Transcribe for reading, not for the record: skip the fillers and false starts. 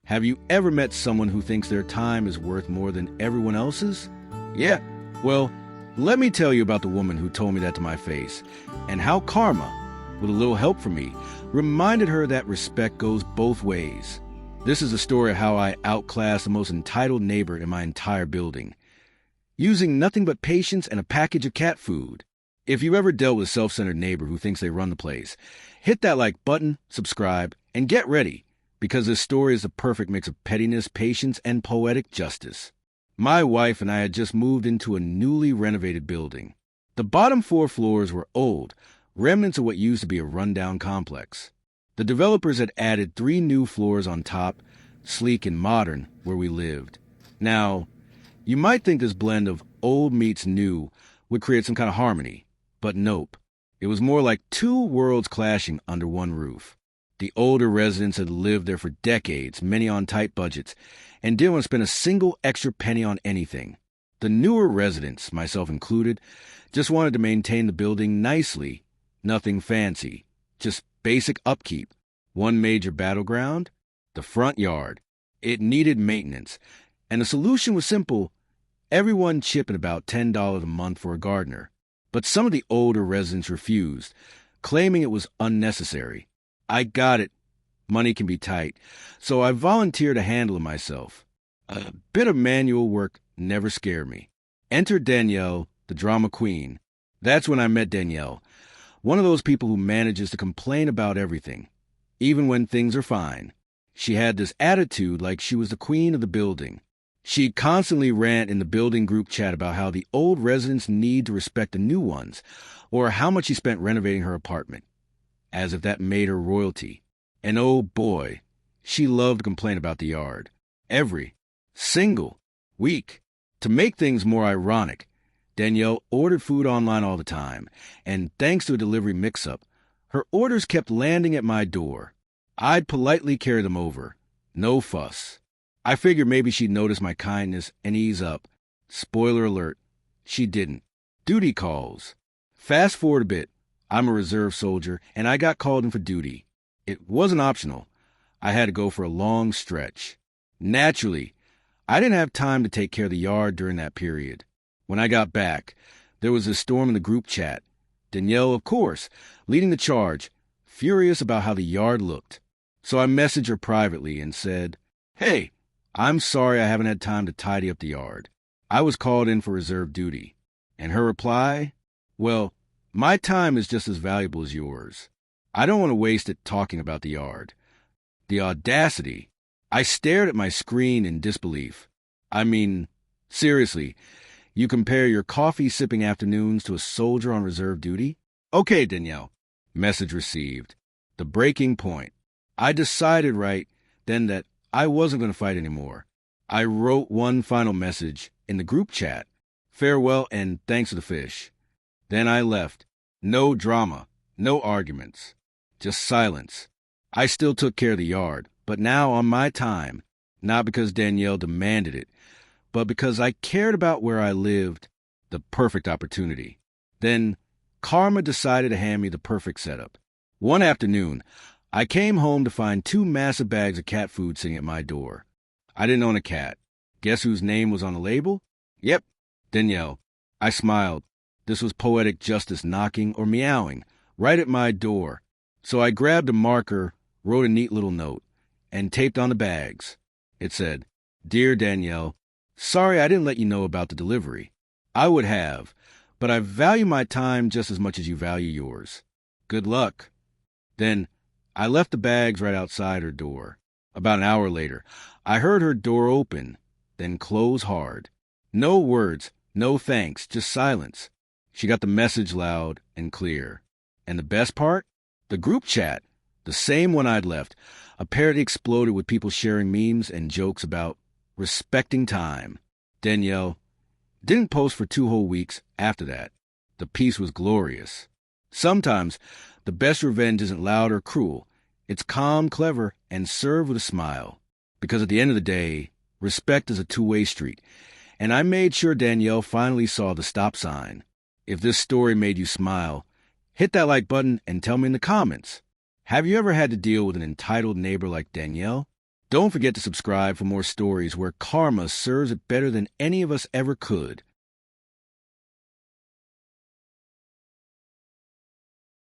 Have you ever met someone who thinks their time is worth more than everyone else's? Yeah, well, let me tell you about the woman who told me that to my face, and how karma, with a little help from me, reminded her that respect goes both ways. This is a story of how I outclassed the most entitled neighbor in my entire building, using nothing but patience and a package of cat food. If you ever dealt with a self-centered neighbor who thinks they run the place, hit that like button, subscribe, and get ready, because this story is the perfect mix of pettiness, patience, and poetic justice. My wife and I had just moved into a newly renovated building. The bottom 4 floors were old, remnants of what used to be a rundown complex. The developers had added 3 new floors on top, sleek and modern, where we lived. Now, you might think this blend of old meets new would create some kind of harmony, but nope. It was more like 2 worlds clashing under one roof. The older residents had lived there for decades, many on tight budgets, and didn't want to spend a single extra penny on anything. The newer residents, myself included, just wanted to maintain the building nicely, nothing fancy, just basic upkeep. One major battleground: the front yard. It needed maintenance, and the solution was simple: everyone chipping about $10 a month for a gardener. But some of the older residents refused, claiming it was unnecessary. I got it. Money can be tight, so I volunteered to handle it myself. A bit of manual work never scared me. Enter Danielle, the drama queen. That's when I met Danielle, one of those people who manages to complain about everything, even when things are fine. She had this attitude like she was the queen of the building. She'd constantly rant in the building group chat about how the old residents need to respect the new ones, or how much she spent renovating her apartment, as if that made her royalty. And oh boy, she loved to complain about the yard. Every single week. To make things more ironic, Danielle ordered food online all the time, and thanks to a delivery mix-up, her orders kept landing at my door. I'd politely carry them over. No fuss. I figured maybe she'd notice my kindness and ease up. Spoiler alert, she didn't. Duty calls. Fast forward a bit. I'm a reserve soldier, and I got called in for duty. It wasn't optional. I had to go for a long stretch. Naturally, I didn't have time to take care of the yard during that period. When I got back, there was a storm in the group chat. Danielle, of course, leading the charge, furious about how the yard looked. So I messaged her privately and said, "Hey, I'm sorry I haven't had time to tidy up the yard. I was called in for reserve duty." And her reply, "Well, my time is just as valuable as yours. I don't want to waste it talking about the yard." The audacity. I stared at my screen in disbelief. I mean, seriously, you compare your coffee-sipping afternoons to a soldier on reserve duty? Okay, Danielle. Message received. The breaking point. I decided right then that I wasn't going to fight anymore. I wrote one final message in the group chat. Farewell and thanks for the fish. Then I left. No drama, no arguments, just silence. I still took care of the yard, but now on my time, not because Danielle demanded it, but because I cared about where I lived, the perfect opportunity. Then karma decided to hand me the perfect setup. One afternoon, I came home to find 2 massive bags of cat food sitting at my door. I didn't own a cat. Guess whose name was on the label? Yep, Danielle. I smiled. This was poetic justice knocking or meowing right at my door. So I grabbed a marker, wrote a neat little note, and taped on the bags. It said, "Dear Danielle, sorry I didn't let you know about the delivery. I would have, but I value my time just as much as you value yours. Good luck." Then I left the bags right outside her door. About an hour later, I heard her door open, then close hard. No words, no thanks, just silence. She got the message loud and clear. And the best part? The group chat, the same one I'd left, apparently exploded with people sharing memes and jokes about respecting time. Danielle didn't post for 2 whole weeks after that. The peace was glorious. Sometimes the best revenge isn't loud or cruel. It's calm, clever, and served with a smile. Because at the end of the day, respect is a 2-way street. And I made sure Danielle finally saw the stop sign. If this story made you smile, hit that like button and tell me in the comments. Have you ever had to deal with an entitled neighbor like Danielle? Don't forget to subscribe for more stories where karma serves it better than any of us ever could.